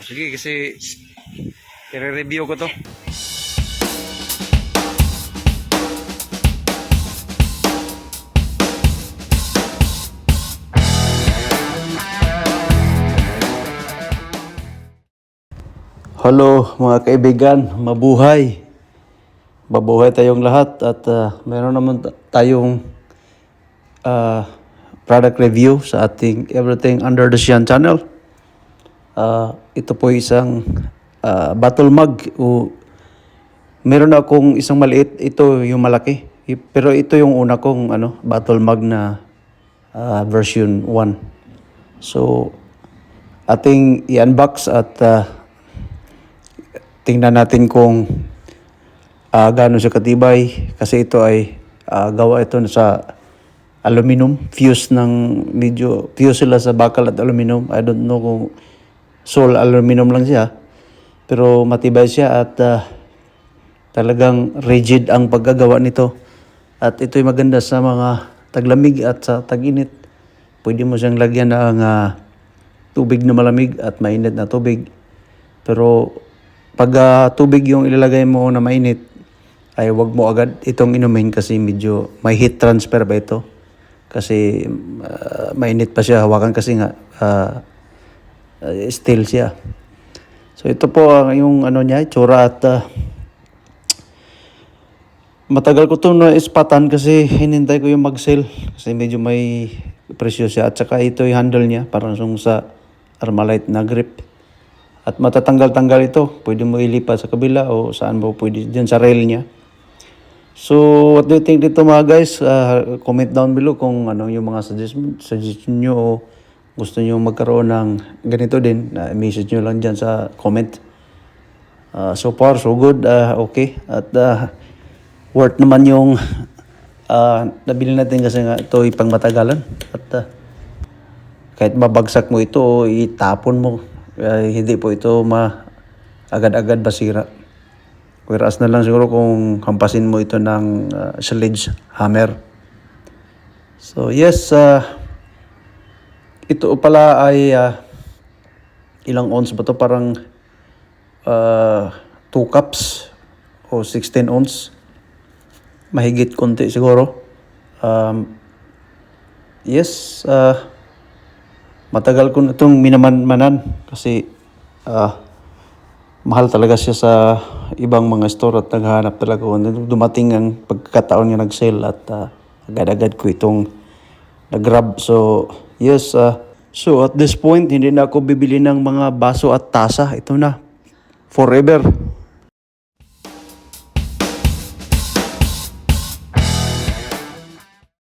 Sige, kasi i-review ko to. Hello mga kaibigan, mabuhay. Mabuhay tayong lahat at meron naman tayong product review sa ating Everything Under the Sun channel. Ito po isang bottle mug. Meron akong isang maliit, ito yung malaki. Pero ito yung una kong bottle mug na version 1. So ating i-unbox at tingnan natin kung gaano siya katibay kasi ito ay gawa ito sa aluminum, fuse sila sa bakal at aluminum. I don't know kung sole aluminum lang siya, pero matibay siya at talagang rigid ang paggagawa nito. At ito'y maganda sa mga taglamig at sa tag-init. Pwede mo siyang lagyan ng tubig na malamig at mainit na tubig. Pero pag tubig yung ilalagay mo na mainit, ay wag mo agad itong inumin kasi medyo may heat transfer ba ito. Kasi mainit pa siya, hawakan kasi nga steel siya. So ito po yung niya, itsura at matagal ko ito na-ispatan kasi hinintay ko yung mag-sale kasi medyo may presyo siya. At saka ito yung handle niya, parang sa Armalite na grip. At matatanggal-tanggal ito. Pwede mo ilipat sa kabila o saan mo pwede. Diyan sa rail niya. So, what do you think dito mga guys? Comment down below kung yung mga suggestion nyo o gusto nyo magkaroon ng ganito din. Message nyo lang dyan sa comment. So far, so good. Okay. At worth naman yung nabili natin kasi nga ito ipang matagalan. At kahit mabagsak mo ito o itapon mo, hindi po ito agad-agad basira. Whereas na lang siguro kung hampasin mo ito ng sledgehammer. So yes, ito pala ay ilang ounce ba ito? Parang 2 cups o 16 ounce. Mahigit konti siguro. Yes, matagal ko na itong minamanmanan kasi mahal talaga siya sa ibang mga store at naghahanap talaga ko. Dumating ang pagkataon niya nag-sale at agad-agad ko itong nag-grab. So, yes. So, at this point, hindi na ako bibili ng mga baso at tasa. Ito na. Forever.